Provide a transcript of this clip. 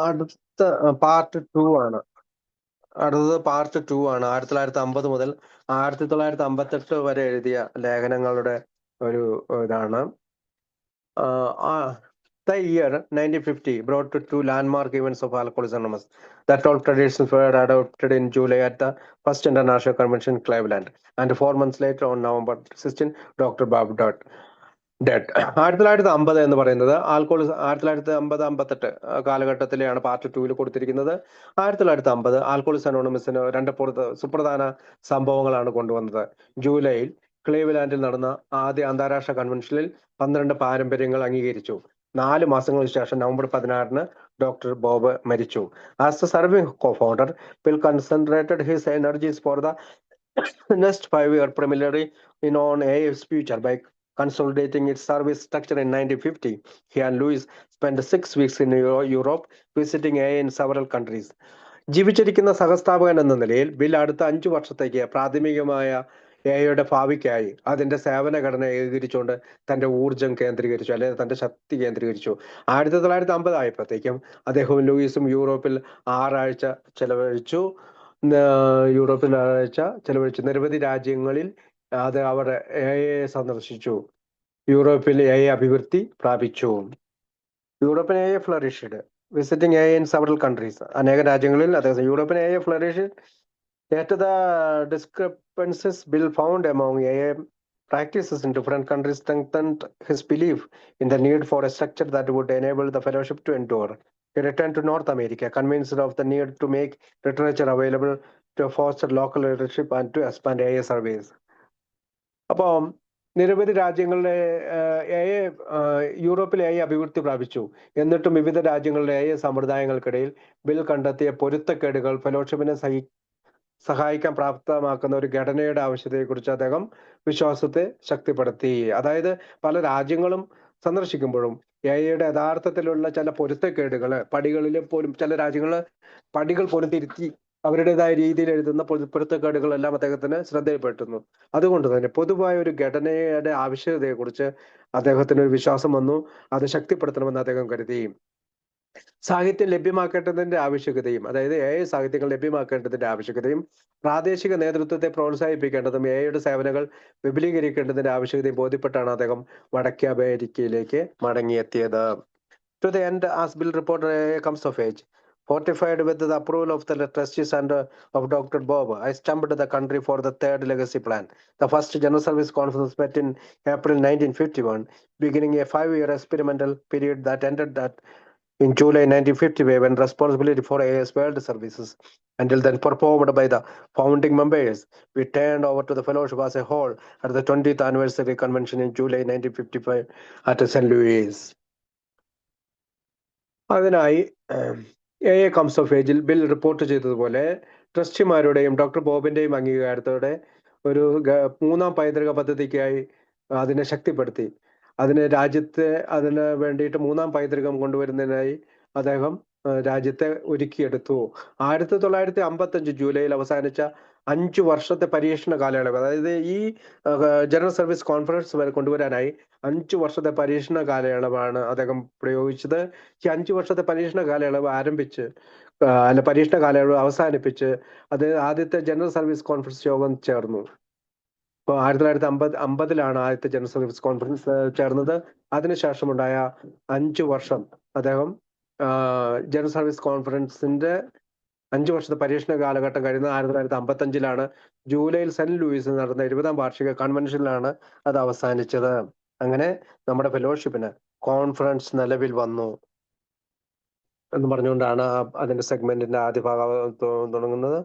അടുത്ത പാർട്ട് 2 ആണ്. അടുത്തത് പാർട്ട് 2 ആണ്. 1950 മുതൽ 1958 വരെ എഴുതിയ ലേഖനങ്ങളുടെ ഒരു ഇതാണ്. The year 1950 brought two landmark events of Alcoholism Anonymous. That all traditions were adopted in July at the first International Convention in Cleveland. And 4 months later, on November 16, Dr. Bob Dott dead. 1950 എന്ന് പറയുന്നത് ആൽക്കോളിസം 1950-58 കാലഘട്ടത്തിലെയാണ് part 2 കൊടുത്തിരിക്കുന്നത്. 1950 ആൽക്കോളിസ് അനോണിമസിന് രണ്ട് സുപ്രധാന സംഭവങ്ങളാണ് കൊണ്ടുവന്നത്. ജൂലൈയിൽ ക്ലീവ്ലാൻഡിൽ നടന്ന ആദ്യ അന്താരാഷ്ട്ര കൺവെൻഷനിൽ 12 പാരമ്പര്യങ്ങൾ അംഗീകരിച്ചു. 4 മാസങ്ങൾക്ക് ശേഷം നവംബർ 16 ഡോക്ടർ ബോബ് മരിച്ചു. As the serving co-founder, Bill concentrated his energies for the next 5 years primarily on AF's future by consolidating its service structure in 1950. He and Louis spent 6 weeks in Europe, visiting AA in several countries. ജീവിച്ചിരിക്കുന്ന സഹസ്ഥാപകൻ എന്ന നിലയിൽ bill അടുത്ത 5 വർഷത്തേക്ക് പ്രാഥമികമായ എയുടെ ഭാവിക്കായി അതിന്റെ സേവന ഘടന ഏകീകരിച്ചുകൊണ്ട് തന്റെ ഊർജം കേന്ദ്രീകരിച്ചു, അല്ലെങ്കിൽ തന്റെ ശക്തി കേന്ദ്രീകരിച്ചു. 1950 ആയപ്പോഴത്തേക്കും അദ്ദേഹവും ലൂയിസും യൂറോപ്പിൽ 6 ആഴ്ച ചെലവഴിച്ചു. നിരവധി രാജ്യങ്ങളിൽ അവർ എയെ സന്ദർശിച്ചു. യൂറോപ്പിൽ എ അഭിവൃദ്ധി പ്രാപിച്ചു. യൂറോപ്പിൻ എ ഫ്ലറിഷ്ഡ്, വിസിറ്റിംഗ് എ ഇൻ സെവറൽ കൺട്രീസ്. അനേക രാജ്യങ്ങളിൽ അദ്ദേഹം യൂറോപ്പിൻ he flourished. Yet the discrepancies Bill found among AA practices in different countries strengthened his belief in the need for a structure that would enable the fellowship to endure. He returned to North America, convinced of the need to make literature available to foster local leadership and to expand AA service. അപ്പം നിരവധി രാജ്യങ്ങളിലെ യൂറോപ്പിലെ A അഭിവൃദ്ധി പ്രാപിച്ചു. എന്നിട്ടും വിവിധ രാജ്യങ്ങളിലെ A സമ്പ്രദായങ്ങൾക്കിടയിൽ bill കണ്ടെത്തിയ പൊരുത്തക്കേടുകൾ ഫെലോഷിപ്പിനെ സഹായിക്കാൻ പ്രാപ്തമാക്കുന്ന ഒരു ഘടനയുടെ ആവശ്യകതയെക്കുറിച്ച് അദ്ദേഹം വിശ്വാസത്തെ ശക്തിപ്പെടുത്തി. അതായത് പല രാജ്യങ്ങളും സന്ദർശിക്കുമ്പോഴും എയുടെ യഥാർത്ഥത്തിലുള്ള ചില പൊരുത്തക്കേടുകൾ, പടികളിൽ പോലും ചില രാജ്യങ്ങൾ പടികൾ പോലും തിരുത്തി അവരുടേതായ രീതിയിൽ എഴുതുന്ന പൊരുത്തക്കേടുകളെല്ലാം അദ്ദേഹത്തിന് ശ്രദ്ധയിൽപ്പെട്ടുന്നു. അതുകൊണ്ട് തന്നെ പൊതുവായ ഒരു ഘടനയുടെ ആവശ്യകതയെക്കുറിച്ച് അദ്ദേഹത്തിന് ഒരു വിശ്വാസം വന്നു. അത് ശക്തിപ്പെടുത്തണമെന്ന് അദ്ദേഹം കരുതി. സാഹിത്യം ലഭ്യമാക്കേണ്ടതിന്റെ ആവശ്യകതയും, അതായത് സാഹിത്യങ്ങൾ ലഭ്യമാക്കേണ്ടതിന്റെ ആവശ്യകതയും പ്രാദേശിക നേതൃത്വത്തെ പ്രോത്സാഹിപ്പിക്കേണ്ടതും എയുടെ സേവനങ്ങൾ വിപുലീകരിക്കേണ്ടതിന്റെ ആവശ്യകതയും ബോധ്യപ്പെട്ടാണ് അദ്ദേഹം വടക്കേ അമേരിക്കയിലേക്ക് മടങ്ങിയെത്തിയത്. To the end, as Bill reported, comes of age. Fortified with the approval of the trustees and of Dr. Bob, I stumped the country for the third legacy plan. The first General Service Conference met in April 1951, beginning a 5-year experimental period that ended in July 1950, when responsibility for AS World Services, until then performed by the founding members, we turned over to the fellowship as a whole at the 20th anniversary convention in July 1955 at St. Louis. അതിനായി comes of ഏജിൽ bill report ചെയ്തതുപോലെ ട്രസ്റ്റിമാരുടെയും doctor ബോബിന്റെയും അംഗീകാരത്തോടെ ഒരു 3ാം പൈതൃക പദ്ധതിക്കായി അതിനെ ശക്തിപ്പെടുത്തി. അതിന് വേണ്ടിയിട്ട് 3ാം പൈതൃകം കൊണ്ടുവരുന്നതിനായി അദ്ദേഹം രാജ്യത്തെ ഒരുക്കിയെടുത്തു. 1955 ജൂലൈയിൽ അവസാനിച്ച 5 വർഷത്തെ പരീക്ഷണ കാലയളവ്, അതായത് ഈ ജനറൽ സർവീസ് കോൺഫറൻസ് കൊണ്ടുവരാനായി 5 വർഷത്തെ പരീക്ഷണ കാലയളവാണ് അദ്ദേഹം പ്രയോഗിച്ചത്. ഈ 5 വർഷത്തെ പരീക്ഷണ കാലയളവ് പരീക്ഷണ കാലയളവ് അവസാനിപ്പിച്ച് അത് ആദ്യത്തെ ജനറൽ സർവീസ് കോൺഫറൻസ് യോഗം ചേർന്നു. ഇപ്പോൾ 1950 ആദ്യത്തെ ജനറൽ സർവീസ് കോൺഫറൻസ് ചേർന്നത്. അതിനുശേഷമുണ്ടായ 5 വർഷം അദ്ദേഹം ജനറൽ സർവീസ് കോൺഫറൻസിന്റെ 5 വർഷത്തെ പരീക്ഷണ കാലഘട്ടം കഴിയുന്നത് 1955 ജൂലൈയിൽ സെന്റ് ലൂയിസിൽ നടന്ന 20ാം വാർഷിക കൺവെൻഷനിലാണ് അത് അവസാനിച്ചത്. അങ്ങനെ നമ്മുടെ ഫെലോഷിപ്പിന് കോൺഫറൻസ് നിലവിൽ വന്നു എന്ന് പറഞ്ഞുകൊണ്ടാണ് അതിന്റെ സെഗ്മെന്റിന്റെ ആദ്യ ഭാഗം തുടങ്ങുന്നത്.